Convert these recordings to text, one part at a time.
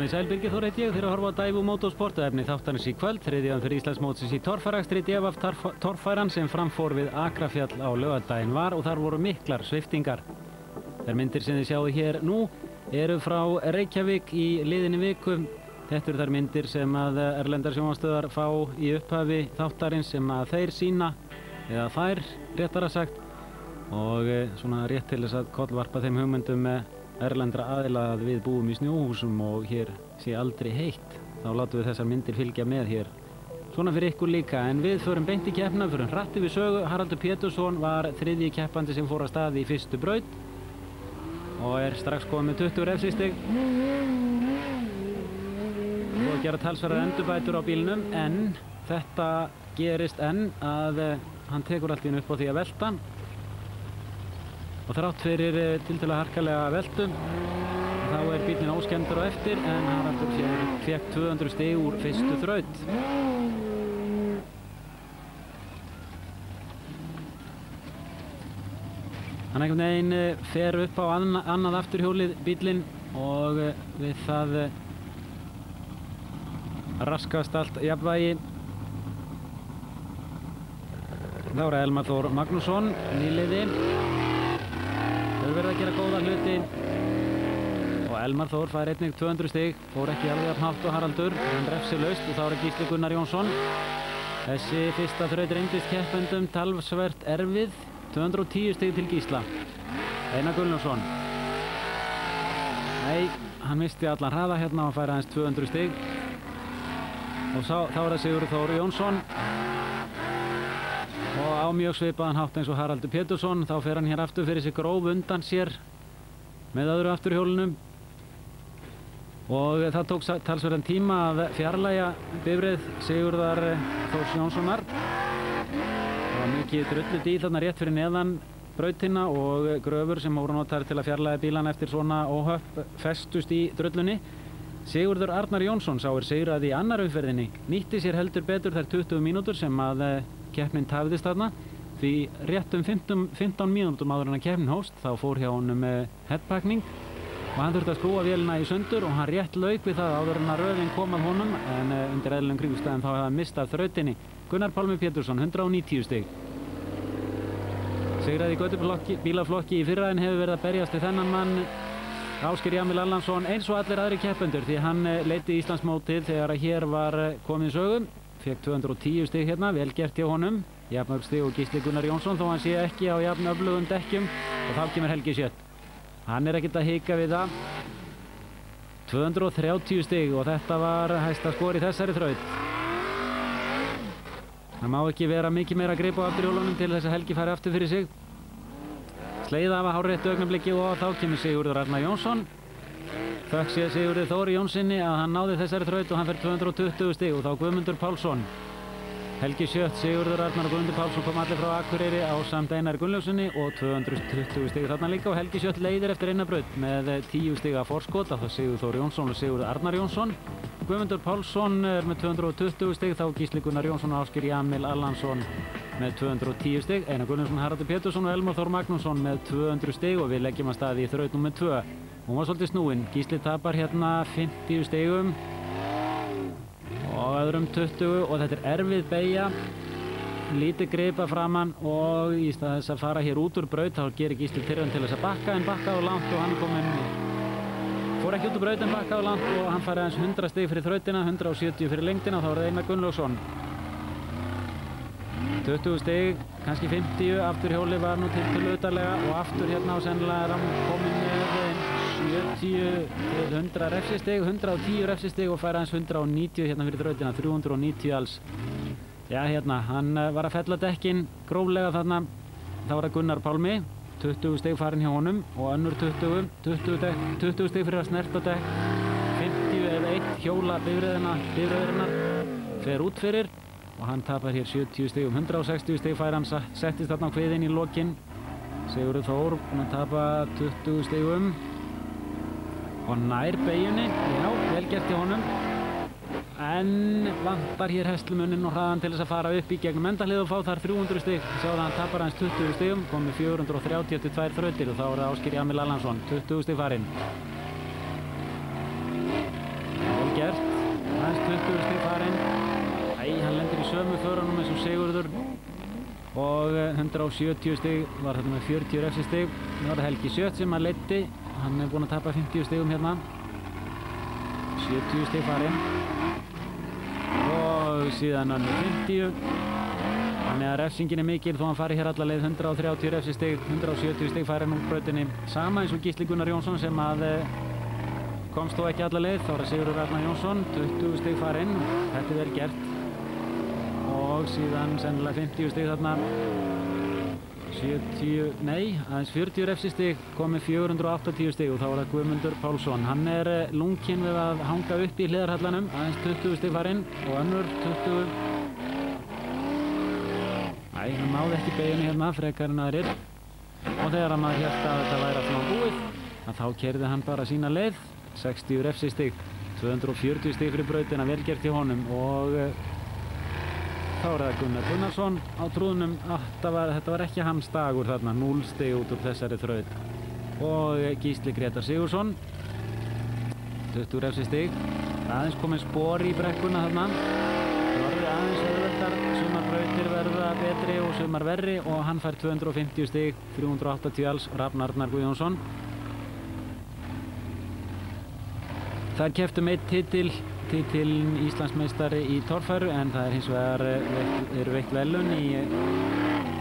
Komið sæl, Birgir Þór heiti ég, þeir að horfa á Daewoo Motorsport og efni þáttarins í kvöld, þriðja umferð Íslandsmótsins í torfærakstri. DFF torfæran sem framfór við Akrafjall á laugardaginn var og þar voru miklar sviptingar. Þær myndir sem þið sjáu hér nú eru frá Reykjavík í liðinni viku. Þetta eru þær myndir sem að erlendar sjónvarpsstöðvar fá í upphafi þáttarins sem að þeir sína, eða þær réttara sagt, og svona rétt til þess að kollvarpa þeim hugmyndum erlendra aðila að við búum í snjóhúsum og hér sé aldrei heitt. Þá látum við þessar myndir fylgja með hér. Svona fyrir ykkur líka, en við förum beint í keppnina, förum hratt yfir sögu. Haraldur Pétursson var þriðji keppandi sem fór af stað í fyrstu braut og er strax komið með 20 refsistig. Og gera talsverðar endurbætur á bílnum, en þetta gerist enn að hann tekur allt í einu upp á því að velta. Og þrátt fyrir tiltölulega harkalega veltum, þá er bílinn óskemmdur á eftir, en Haraldur fékk 200 stig úr fyrstu þraut. Hann einhvern veginn fer upp á annað afturhjólið bílinn og við það raskast allt jafnvægi. Þá er Elmar Þór Magnússon, nýliði. Þau verða að gera góða hluti og Elmar Þór fær einnig 200 stig, fór ekki alveg að hátt og Haraldur, hann refsilaust og þá er Gísli Gunnar Jónsson. Þessi fyrsta þraut reyndist keppendum talsvert erfið, 210 stig til Gísla. Einar Gunnlaugsson. Nei, hann misti allan hraða hérna og fær aðeins 200 stig. Og þá er það Sigurður Þór Jónsson. Og á mjög svipaðan hátt eins og Haraldur Pétursson, þá fer hann hér aftur fyrir sig gróf undan sér með öðru afturhjólunum. Og það tók talsverðan tíma að fjarlægja bifreið Sigurðar Þórs Jónssonar. Það var mikið drulludýr þarna rétt fyrir neðan brautina og gröfur sem voru notaðar til að fjarlægja bílana eftir svona óhöpp festust í drullunni. Sigurður Arnar Jónsson sá sigraði í annar umferðinni, nýtti sér heldur betur þær 20 mínútur sem að keppnin tafðist þarna, því rétt 15 mínútum áður en að keppnin hófst þá fór hjá honum headpakning og hann þurfti að skrúa vélina í sundur og hann rétt lauk við það áður en að röðin kom af honum, en undir eðlilegum kringumstæðum þá hefði hann mistað þrautinni. Gunnar Pálmi Pétursson, 190 stig. Sigraði í götubílaflokki í fyrra en hefur verið að berjast við þennan mann, Ásgeir Jamil Allansson, eins og allir aðri keppendur, því hann leiddi Íslandsmótið þegar að hér var komið sögum. Fekk 210 stig hérna, vel gert hjá honum. Jafnmörg stig og Gísli Gunnar Jónsson, þó hann sé ekki á jafn öflugum dekkjum. Og þá kemur Helgi Sjött. Hann er ekkert að hika við það. 230 stig og þetta var hæsta skor í þessari þraut. Það má ekki vera mikið meira grip á afturhjólunum til þess að Helgi fari aftur fyrir sig. Sleiða af að hárréttu augnablikki og þá kemur Sigurður Arnar Jónsson. Þökk sé Sigurði Þóri Jónssoni að hann náði þessari þraut og hann fer 220 stig og þá Guðmundur Pálsson. Helgi Sjött, Sigurður Arnar og Guðmundur Pálsson kom allir frá Akureyri ásamt Einari Gunnlaugssoni og 220 stig þarna líka og Helgi Sjött leiðir eftir eina braut með 10 stiga forskot af Sigurður Þóri Jónsson og Sigurður Arnar Jónsson. Guðmundur Pálsson er með 220 stig, þá Gísli Gunnar Jónsson og Ásgeir Jamil Allansson með 210 stig. Einar Gunnlaugsson, Haraldur Pétursson og Elmar Þór Magnússon með 200 stig og við leggjum að staði í þraut nr. 2. Hún var svolítið snúin. Gísli tapar hérna 50 stigum og öðrum 20 og þetta er erfið beygja. Lítið gripa framann og í stað þess að fara hér út úr braut þá gerir Gísli tilraun til þess að bakka en bakkaði langt og hann fór ekki út úr braut en bakkaði langt og hann fær aðeins 100 stig fyrir þrautina, 170 fyrir lengdina og þá er það Einar Gunnlaugsson. 20 stig, kannski 50, afturhjóli var nú tiltölulega utarlega og aftur hérna og sennilega er hann kominn með 70 til 100 refsistig, 110 refsistig og fær aðeins 190 hérna fyrir þrautina, 390 alls. Já hérna, hann var að fella dekkin gróflega þarna, þá var það Gunnar Pálmi, 20 stig farin hjá honum og önnur 20 stig fyrir að snerta dekk, 50 eða 1 hjóla bifreiðarinnar fer út fyrir og hann tapar hér 70 stigum, 160 stig fær hann settist þarna á kviðinn í lokin. Sigurður Þór búinn að tapa 20 stigum og nær beyjunni, já, vel gert hjá honum. En vantar hér hestlumuninn og hraðan til þess að fara upp í gegnum endahlið og fá þar 300 stig. Sjáðu að hann tapar aðeins 20 stigum, kom með 430 eftir 2 þrautir og þá er það Ásgeir Jamil Allansson, 20 stig farinn. sömu förunum eins og Sigurður og 170 stig var þarna með 40 refsistig. Það var Helgi Sjött sem að leiddi, hann er búinn að tapa 50 stigum hérna. 70 stig farinn og síðan önnur 50. Þannig að refsingin er mikil þó hann fari hér alla leið 130 refsistig, 170 stig farinn úr brautinni. Sama eins og Gísli Gunnar Jónsson sem að komst þó ekki alla leið, þá er Sigurður Arnar Jónsson, 20 stig farinn, þetta er vel gert. Og síðan sennilega 50 stig þarna, 40 refsistig, komið 480 stig og þá er það Guðmundur Pálsson. Hann er lunginn við að hanga upp í hliðarhallanum, aðeins 20 stig farinn og önnur 20. Nei, hann náði ekki beginni hérna, frekar en aðrir. Og þegar hann hélt að þetta væri alltaf búið, þá keyrði hann bara sína leið. 60 refsistig, 240 stig fyrir brautina, vel gert í honum og þá er það Gunnar Gunnarsson á trúðunum. Þetta var ekki hans dagur þarna, 0 stig út úr þessari þraut. Og Gísli Grétar Sigursson, 20 refsistig, aðeins komið spor í brekkuna þarna. Það var aðeins auðveldar, sumar brautir verða betri og sumar verri og hann fær 250 stig, 380 alls, Rafn Arnar Guðjónsson. Það kepptu um einn titilinn Íslandsmeistari í torfæru en það er hins vegar veitt verðlaun í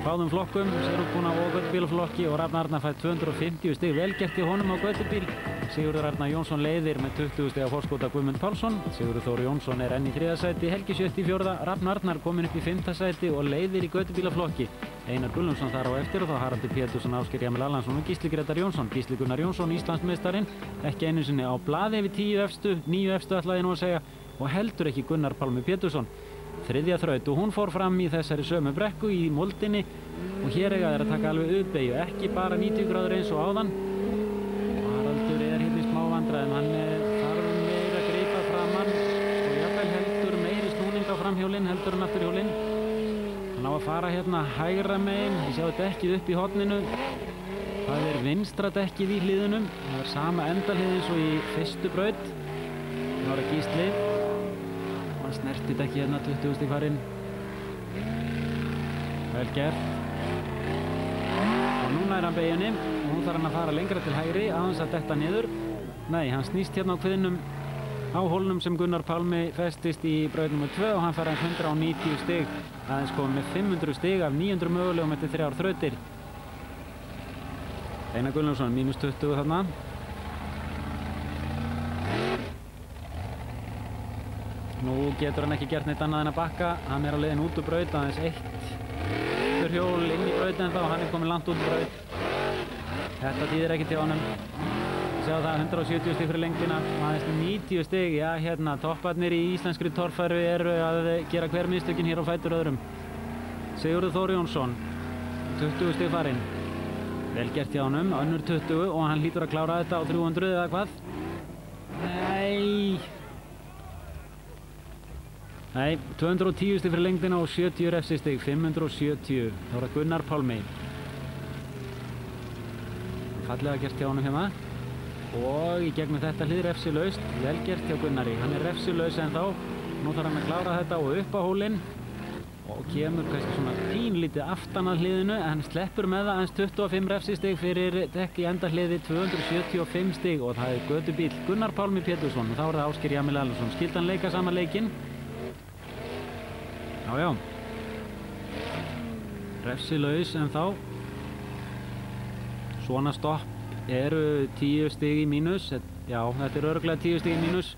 báðum flokkum, sérútbúna og götubílaflokki og Rafn Arnar fær 250 stig, vel gert í honum á götubíl. Sigurður Arnar Jónsson leiðir með 20 stig á forskota Guðmund Pálsson. Sigurður Þór Jónsson er enn í 3. sæti, Helgi Sjött í 4. Rafn Arnar kominn upp í 5. sæti og leiðir í götubílaflokki. Einar Gullumsson þar á eftir og þá Haraldur Pétursson, Ásgeir Jamil Allansson og Gísli Grétar Jónsson. Gísli Gunnar Jónsson, Íslandsmeistarinn, ekki einu sinni á blaði við 10 efstu, 9 efstu ætlaði ég nú að segja og heldur ekki Gunnar Pálmi Pétursson. 3. þraut og hún fór fram í þessari sömu brekku í moldinni og hér eiga þeir að taka alveg uppbeygju, ekki bara 90 gráður eins og áðan. Og Haraldur er hérna í smá vandræðum, hann þarf meira að grípa framann og jafnvel heldur meiri snúning á framhjólinn heldur en afturhjólinn. Hann á að fara hérna hægra megin, ég sjá dekkið upp í horninu. Það er vinstra dekkið í hliðunum, það er sama endalið eins og í fyrstu braut. Það var Gísli. Hann snerti dekkið hérna 20 stig farinn. Vel gert. Og núna er hann beginni og nú þarf hann að fara lengra til hægri aðeins að detta niður. Nei, hann snýst hérna á kviðnum á hólnum sem Gunnar Pálmi festist í braut nr. 2 og hann fær hann 190 stig. Aðeins komið með 500 stig af 900 mögulegum eftir 3 þrautir. Einar Gullumsson, mínus 20 þarna. Nú getur hann ekki gert neitt annað en að bakka. Hann er á leiðin út úr braut, aðeins eitt hjól inn í braut en þá hann er komið langt út úr braut. Þetta þýðir ekki til honum. Sjá það, 170 stig fyrir lengdina, aðeins 90 stig. Já, hérna, topparnir í íslenskri torfæru eru að gera hver mistökin hér á fætur öðrum. Sigurður Þór Jónsson, 20 stig farinn. Vel gert hjá honum, önnur 20 og hann hlýtur að klára þetta á 300 eða hvað? Nei, 210 stig fyrir lengdina og 70 refsistig, 570. Það var Gunnar Pálmi. Fallega gert hjá honum hérna. Og í gegnum þetta hlið refsilaust, vel gert hjá Gunnari. Hann er refsilaus en þá, nú þarf hann að klára þetta og upp á hólinn. Og kemur kannski svona pínlítið aftan að hliðinu, en hann sleppur með það aðeins 25 refsistig fyrir dekk í endahliði, 275 stig og það er götubíl Gunnar Pálmi Pétursson og þá er það Ásgeir Jamil Allansson. Skildi hann leika saman leikinn? Já. Refsilaus en þá. Svona stopp eru 10 stig í mínus. Já, þetta er örugglega 10 stig í mínus.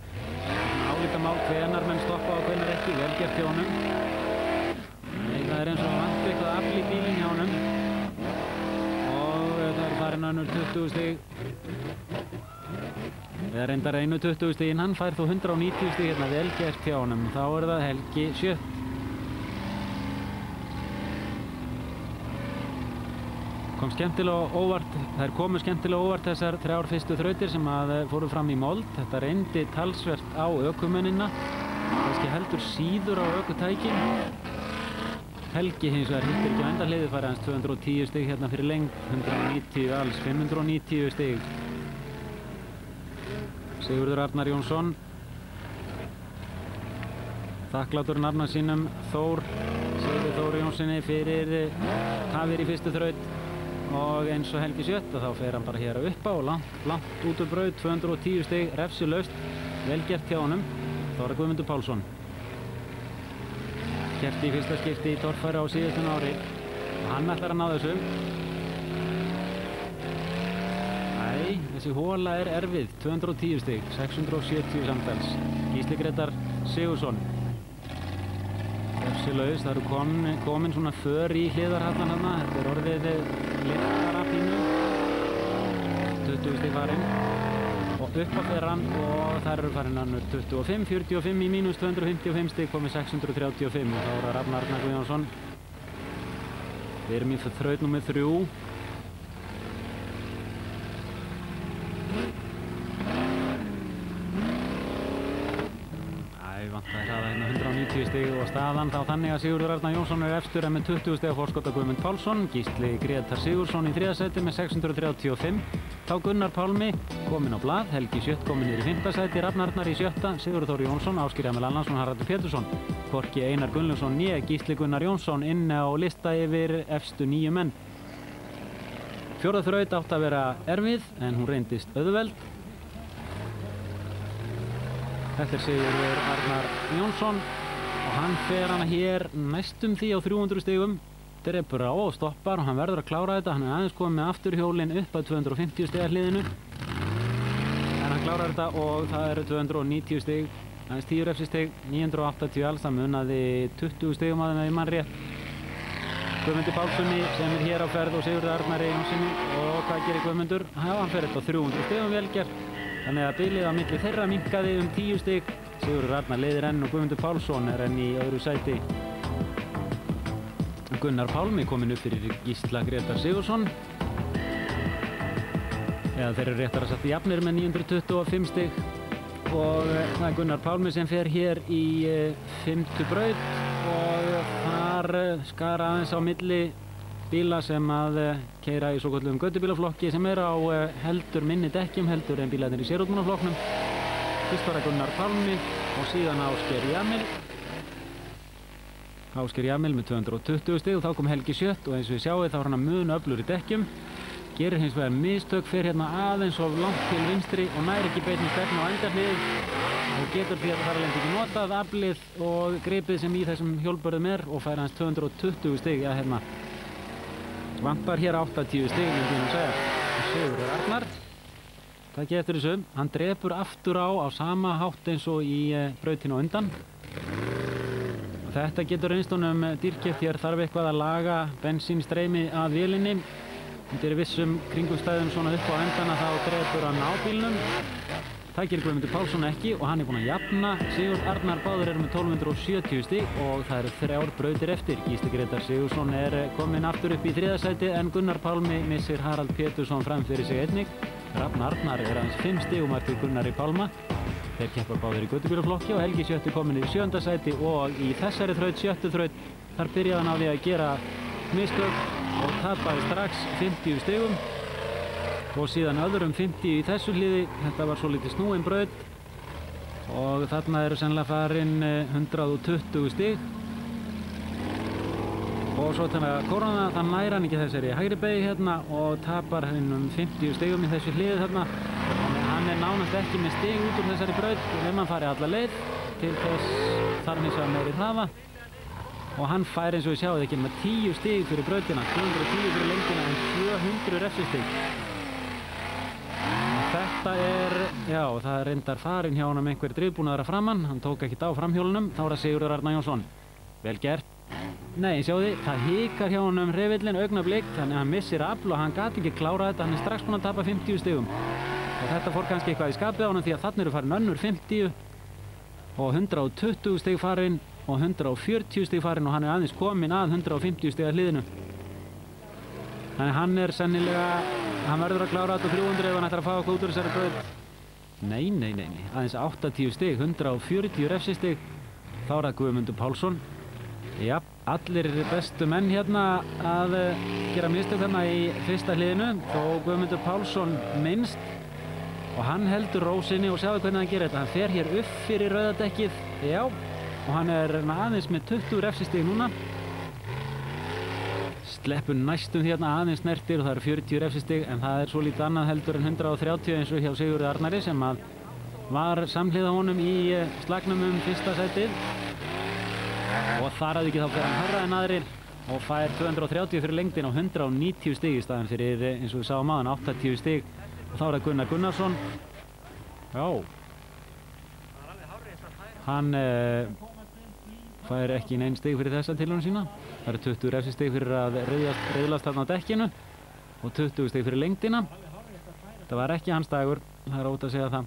Álíka mál hvenar menn stoppa og hvenar ekki, vel gert hjá honum. Nei, það er eins og vantur eitthvað afl í bílinn hjá honum. Og það er farin önnur 20 stig. Við erum reyndar einu 20 stiginn, hann fær þó 190 stig hérna, vel gert hjá honum. Þá er það Helgi Sjött. Kom skemmtilega óvart, þær komu skemmtilega óvart þessar 3 fyrstu þrautir sem að fóru fram í mold. Þetta reyndi talsvert á ökumennina, kannski heldur síður á ökutækin. Helgi hins vegar hittir ekki á endahliðið, fær hans 210 stig hérna fyrir lengd, 190 alls, 590 stig. Sigurður Arnar Jónsson. Þakklátur nafna sínum Sigurði Þóri Jónssoni fyrir tafir í fyrstu þraut og eins og Helgi Sjött þá fer hann bara hér upp á langt út úr braut, 210 stig refsilaust, vel gert hjá honum. Þá er Guðmundur Pálsson keppti í fyrsta skipti í torfæri á síðastun ári og hann ætlar að ná þessu. Þessi hóla er erfið, 210 stig, 670 samtals. Gísli Grétar Sigurðsson refsilaus, það eru komin svona för í hliðarhallan hérna, þetta er orðið léttara pínu, 20 stig farinn og upp á ferran og þar eru farinn annur 25, 45 í mínus 255 stig, komið 635 og þá er Rafn Arnar Guðjónsson. Við erum í þraut númer 3. Það er hérna 190 stig og staðan þá þannig að Sigurður Arnar Jónsson er efstur en með 20 stig að forskota Guðmund Pálsson. Gísli Grétar Sigurðsson í 3. sæti með 635. Þá Gunnar Pálmi kominn á blað, Helgi Sjött kominn niður í 5. sæti, Rafn Arnar í 7., Sigurður Þór Jónsson, Ásgeir Emil Allansson, Haraldur Pétursson. Hvorki Einar Gunnlaugsson né Gísli Gunnar Jónsson inni á lista yfir efstu 9 menn. 4. þraut átti að vera erfið en hún reyndist auðveld. Þetta er Sigurður Arnar Jónsson og hann fer hana hér næstum því á 300 stigum, drepur á og stoppar og hann verður að klára þetta. Hann er aðeins komið með afturhjólinn upp að 250 stiga hliðinu en hann klárar þetta og það eru 290 stig, aðeins 10 refsistig, 980 alls, það munaði 20 stigum að þeim að ég mann rétt. Guðmundur Pálssoni sem er hér á ferð og Sigurður Arnar Jónssoni og hvað gerir Guðmundur? Já, hann fer þetta á 300 stigum, vel gert. Þannig að bilið á milli þeirra minnkaði 10 stig. Sigurður Arnar leiðir enn og Guðmundur Pálsson er enn í öðru sæti. Gunnar Pálmi kominn upp fyrir Gísla Grétar Sigurðsson. Eða þeir eru réttar að setja jafnir með 925 stig. Og það er Gunnar Pálmi sem fer hér í 5. braut og þar skar aðeins á milli bíla sem að keyra í svokölluðum göttubílaflokki sem er á heldur minni dekkjum heldur en bílarnir í sérútmannaflokknum. Fyrst var það Gunnar Pálmi og síðan Ásgeir Jamil. Ásgeir Jamil með 220 stig og þá kom Helgi Sjött og eins og við sjáum þá er hann að mun öflur í dekkjum. Gerir hins vegar mistök, fer hérna aðeins of langt til vinstri og nær ekki beinni stefnu á endahlið og getur því að þar alveg ekki notað aflið og gripið sem í þessum hjólbörðum er og fær hans 220 stig. Ja, hérna vantar hér 80 stig, myndi ég nú segja. Sigurður Arnar, takk eftir þessu, hann drepur aftur á sama hátt eins og í brautinu á undan. Og þetta getur reynst honum dýrkeypt, hér þarf eitthvað að laga bensínstreymi að vélinni. Undir vissum kringumstæðum svona upp á endana þá drepur hann á bílnum. Það gerir Guðmundur Pálsson ekki og hann er búinn að jafna. Sigurður Arnar báður eru með 1270 stig og það eru 3 brautir eftir. Gísli Grétar Sigurðsson er kominn aftur upp í 3. sæti en Gunnar Pálmi missir Harald Pétursson fram fyrir sig einnig. Rafn Arnar er aðeins 5 stigum eftir Gunnari Pálma. Þeir keppa báður í göttubílaflokki og Helgi Sjött er kominn í 7. sæti og í þessari þraut, 7. þraut, þar byrjaði hann á því að gera mistök og tapaði strax 50 stigum og síðan öðrum 50 í þessu hliði. Þetta var svo litið snúin braut og þarna eru sennilega farin 120 stig og svo þannig að Korona, þann nær hann ekki þessari hægri beygju hérna og tapar hennum 50 stigum í þessu hliði þarna. Hann er nánast ekki með stig út úr þessari braut nema hann fari alla leið til þess þarf hins vegar meiri hraða og hann fær eins og við sjáum ekki með 10 stig fyrir brautina, 210 fyrir lengdina en 200 refsistig. Þetta er, já, það er reyndar farin hjá honum einhver drifbúnaður að framann, hann tók ekkert á framhjólunum, þá er það Sigurður Arnar Jónsson. Vel gert. Nei, sjáðu þið, það hikar hjá honum hreyfillinn augnablik, þannig að hann missir afl og hann gat ekki klárað þetta, hann er strax búinn að tapa 50 stigum. Og þetta fór kannski eitthvað í skapið á honum því að þarna eru farin önnur 50 og 120 stig farin og 140 stig farin og hann er aðeins kominn að 150 stiga hliðinu. Þannig hann er sennilega, hann verður að klára þetta 300 ef hann ætlar að fá okkur út úr þessari braut. Nei, aðeins 80 stig, 140 refsistig, þá er það Guðmundur Pálsson. Já, allir bestu menn hérna að gera mistök hérna í fyrsta hliðinu, þó Guðmundur Pálsson minnst og hann heldur rósinni og sjáðu hvernig hann gerir þetta. Hann fer hér upp fyrir rauðadekkið, já, og hann aðeins með 20 refsistig núna. Sleppur næstum því hérna aðeins snertir og það eru 40 refsistig, en það svo lítið annað heldur en 130 eins og hjá Sigurði Arnari sem var samhliða honum í slagnum fyrsta sætið. Og þar að ekki þá fer hann hærra en aðrir og fær 230 fyrir lengdin og 190 stig í staðinn fyrir, eins og við sáum áðan, 80 stig. Og þá það Gunnar Gunnarsson. Já. Hann fær ekki neinn stig fyrir þessa tilraun sína. Það eru 20 refsistig fyrir að riðlast þarna á dekkinu og 20 stig fyrir lengdina. Það var ekki hans dagur, það er ótt að segja það.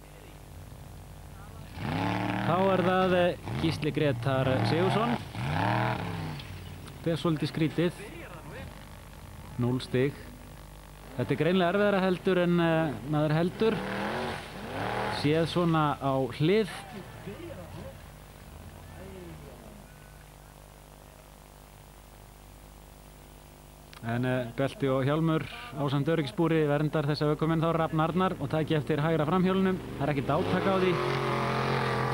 Þá það Gísli Grétar Sigurðsson. Það svolítið skrítið. 0 stig. Þetta greinlega erfiðara heldur en maður heldur. Séð svona á hlið. En belti og hjálmur ásamt öryggisbúri verndar þessa ökumenn þá Rafn Arnar og taki eftir hægra framhjólunum. Það er ekkert áttak á því.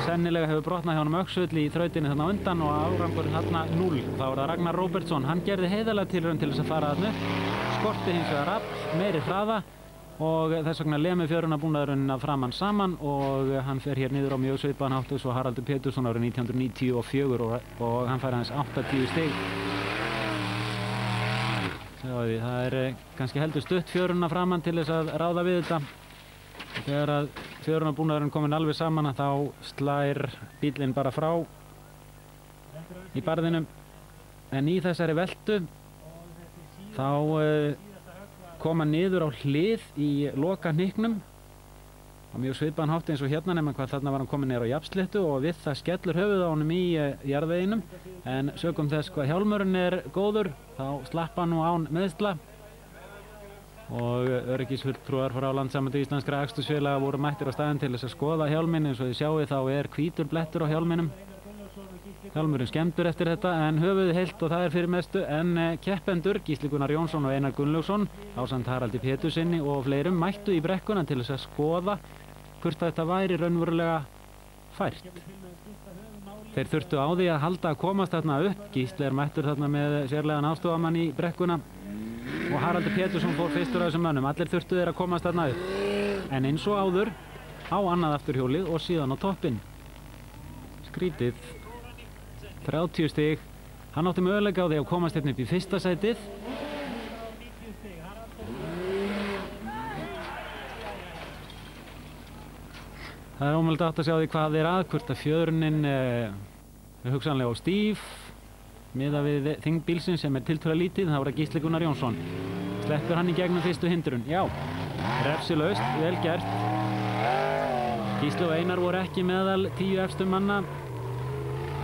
Sennilega hefur brotnað hjá honum öxull í þrautinni þarna á undan og árangur þarna 0. Þá það Ragnar Róbertsson. Hann gerði heiðarlega tilraun til þess að fara þarna upp. Skorti hins vegar Rafn, meiri hraða og þess vegna lemur fjörunarbúnaðurinn að framann saman og hann fer hér niður á mjög svipaðan hátt eins og Haraldur Pétursson árið 1994 og hann fær aðeins 80 stig. Það kannski heldur stutt fjöruna framann til þess að ráða við þetta. Þegar að fjörunarbúnaðurinn komin alveg saman þá slær bílinn bara frá í barðinum. En í þessari veltu þá kom hann niður á hlið í loka hnykknum á mjög svipaðan hátt eins og hérna, nema hvað þarna var hann komin niður á jafnsléttu og við það skellur höfuð á honum í jarðveginum. En sökum þess hvað hjálmurinn góður þá slapp hann nú án meiðsla og öryggisfulltrúar frá Landssambandi Íslenskra akstursfélaga voru mættir á staðinn til þess að skoða hjálminn. Eins og þið sjáið þá hvítur blettur á hjálminum. Hjálmurinn skemmdur eftir þetta en höfuðið heilt og það fyrir mestu. En keppendur Gísli Gunnar Jónsson og Einar Gunnlaugsson ásamt Haraldi Pétursinni og fleirum mættu í brekkuna til þess að skoða hvort þetta væri raunverulega fært. Þeir þurftu á því að halda að komast þarna upp. Gísli mættur þarna með sérlegan aðstoðarmann í brekkuna og Haraldur Pétursson fór fyrstur af þessum mönnum. Allir þurftu þeir að komast þarna upp. En eins og áður á annað afturhjólið og síðan á toppinn. Skrítið. 30 stig. Hann átti möguleika á því að komast hérna upp í fyrsta sætið. Það ómögulegt átt að sjá því hvað hvort að fjöðrunin hugsanlega á stíf miðað við þyngd bílsins sem tiltölulega lítið. Það var Gísli Gunnar Jónsson. Sleppur hann í gegnum fyrstu hindrun. Já, refsilaust, vel gert. Gísli og Einar voru ekki meðal 10 efstu manna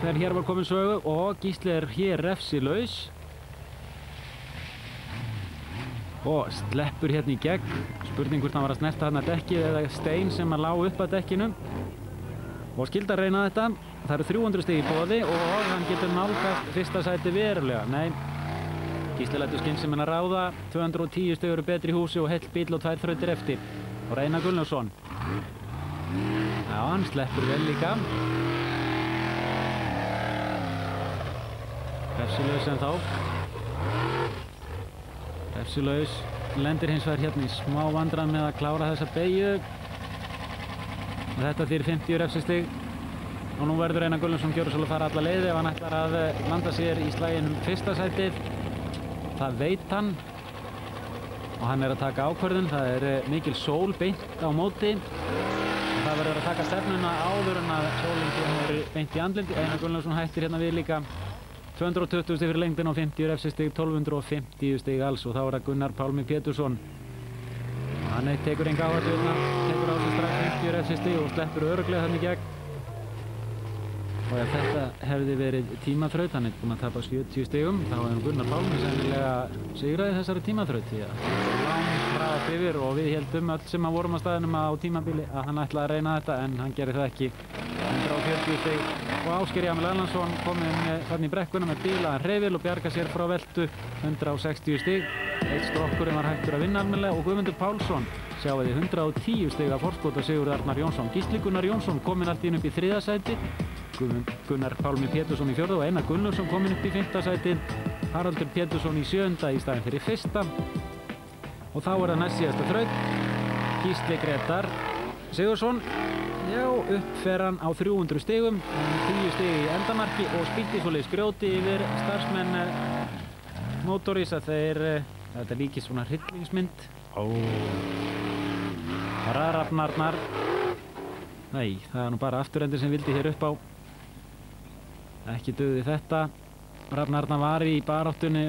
þegar hér var komin sögu og Gísli hér refsilaus og sleppur hérna í gegn. Spurning hvort hann var að snerta hérna dekkið eða stein sem lá upp að dekkinu og skildi að reyna þetta. Það eru 300 stig í boði og hann getur nálgast fyrsta sæti verulega. Nei, Gísli lætur skynsemina ráða. 210 stig eru betri í húsi og heill bíl og 2 þrautir eftir. Og Einar Gunnlaugsson. Já, hann sleppur vel líka. Refsilaus en þá. Refsilaus. Lendir hins vegar hérna í smá vandræðum með að klára þessa beygju. Og þetta þýðir 50 refsistig. Og nú verður Einar Gunnlaugsson gjörsamlega að fara alla leið ef hann ætlar að landa sér í slaginn fyrsta sætið. Það veit hann. Og hann að taka ákvörðun. Það mikil sól beint á móti. Og það verður að taka stefnuna áður en að sólinn kemur beint í andlindi. Einar Gunnlaugsson hættir hérna við líka. 220 stig fyrir lengdin og 50 refsistig, 1250 stig alls og þá það Gunnar Pálmi Pétursson. Hann tekur enga áhættu, tekur á sig strax 50 refsistig og sleppur örugglega þannig gegn. Og ef þetta hefði verið tímaþraut, hann búinn að tapa 70 stigum, þá hefði Gunnar Pálmi sennilega sigraði þessari tímaþraut því að langt hraðast yfir og við héldum öll sem vorum á staðinum á tímabili að hann ætlaði að reyna þetta en hann gerði það ekki. 140 stig og Ásgeir Jamil Erlandsson kominn þarna í brekkuna með bílaðan hreyfil og bjarga sér frá veltu. 160 stig. Eitt strokkurinn var hættur að vinna almennilega og Guðmundur Pálsson sjáiði 110 stig af forskot á Sigurði Arnar Jónsson. Gísli Gunnar Jónsson kominn allt í einu upp í 3. sæti. Gunnar Pálmi Pétursson í 4. og Einar Gunnlaugsson kominn upp í 5. sæti. Haraldur Pétursson í 7. í staðinn fyrir 1. Og þá það næst síðasta þraut. Gísli Grétar Sigurðsson. Já, uppfer hann á 300 stigum, 10 stig í endamarki og spýtti svoleiðis grjóti yfir starfsmenn Motorís að þetta líkist svona hryllingsmynd. Rafn Arnar. Nei, það nú bara afturendur sem vildi hér upp á. Ekki dugði þetta. Rafn Arnar var í baráttunni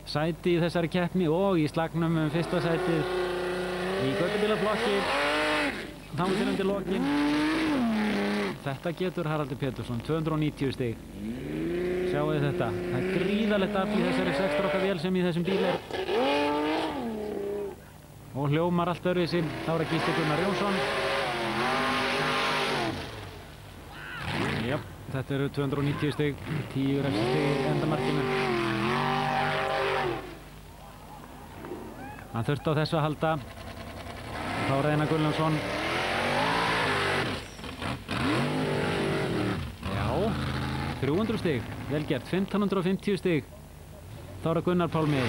sæti í þessari keppni og í slagnum 1. sætið í göttubílaflokki. Þá til undir lokin. Þetta getur Haraldur Pétursson, 290 stig. Sjáu þið þetta. Það gríðarlegt afl í þessari 6 stráka vél sem í þessum bíl og hljómar allt öðruvísi. Þá það Gísli Gunnar Jónsson. Já, þetta eru 290 stig, 10 refsistig í endamarkinu. Hann þurfti á þessu að halda. Þá Einar Gunnlaugsson. Já, 300 stig, vel gert, 1550 stig. Þá Gunnar Pálmi.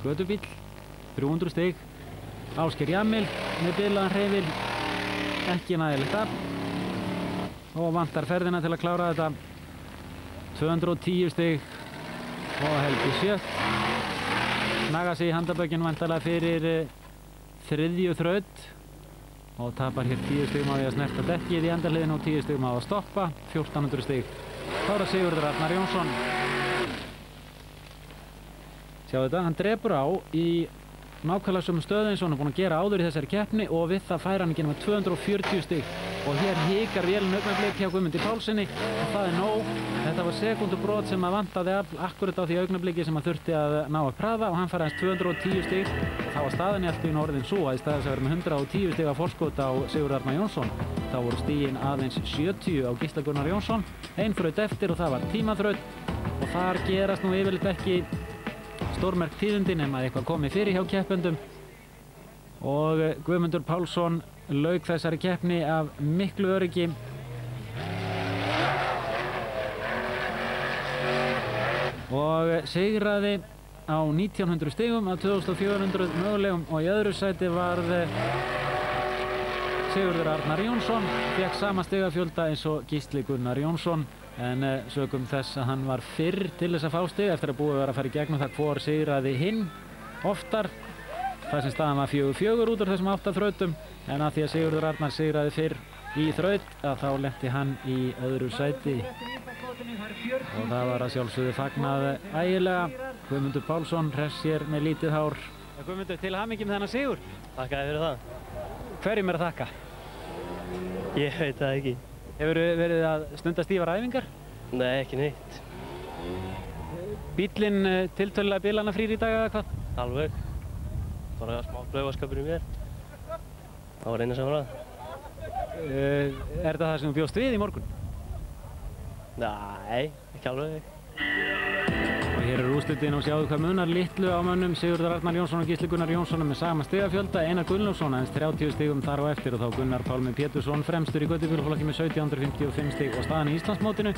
Götubíl, 300 stig. Ásgeir Jamil með bilaðan hreyfil, ekki nægilegt af. Og vantar ferðina til að klára þetta. 210 stig. Og Helgi Sjött. Naga sig í handaböggin væntanlega fyrir 3. þraut. Og tapar hér 10 stigum á því að snerta dekkið í endahliðinu og 10 stigum á að stoppa. 1400 stig. Þá það Sigurður Arnar Jónsson. Sjáu þetta, hann drepur á í nákvæmlega sömu stöðu eins og hann búinn að gera áður í þessari keppni og við það fær hann ekki nema 240 stig. Og hér hikar vélin augnablik hjá Guðmundi Pálssyni og það nóg. Þetta var sekúndubrot sem vantaði akkurat á því augnabliki sem hann þurfti að ná að hraða og hann fær aðeins 210 stig. Þá var staðan í allt í orðin svo að í staðis að vera með 110 stig af forskot á Sigurð Arnar Jónsson. Þá voru stigin aðeins 70 á Gísla Gunnar Jónsson. Ein þraut eftir og það var tímaþraut. Og þar gerast nú yfirleitt ekki stórmerk tíðindi nema eitthvað komið fyrir hjá keppendum. Og Guðmundur Pálsson lauk þessari keppni af miklu öryggi. Og sigraði á 1900 stigum af 2400 mögulegum og í öðru sæti var Sigurður Arnar Jónsson. Fékk sama stigafjölda eins og Gísli Gunnar Jónsson. En sögum þess að hann var fyrr til þess að fá stig eftir að búið að fara í gegnum það hvor sigraði hinn oftar. Það sem staðan var 4-4 út úr þessum 8 þrautum. En að því að Sigurður Arnar sigraði fyrr í þraut að þá lenti hann í öðru sæti. Og það var að sjálfsögðu fagnað ægilega. Guðmundur Pálsson hress hér með lítið hár. Guðmundur, til hamingju með þennan sigur. Þakkaði fyrir það. Hverjum að þakka? Ég veit það ekki. Hefurðu verið að stunda stífar æfingar? Nei, ekki neitt. Bíllinn tiltölulega bílannafrýr í dag eða hvað? Alveg. Bara smá klaufaskapur í mér. Það var eina sem var að. Er þetta það sem þú bjóst við í morgun? Nei, ekki alveg. Og hér eru úrslitin og sjáðu hvað munar litlu á mönnum. Sigurður Arnar Jónsson og Gísli Gunnar Jónsson með sama stigafjölda. Einar Gunnlaugsson aðeins 30 stigum þar á eftir og þá Gunnar Pálmi Pétursson fremstur í göttubílaflokki með 1755 stig og staðan í Íslandsmótinu.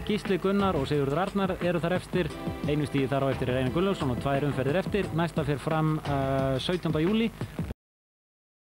Gísli Gunnar og Sigurður Arnar eru þar eftir. Einu stigi þar á eftir Einar Gunnlaugsson og 2 umferðir eftir. Næsta fer fram 17. júlí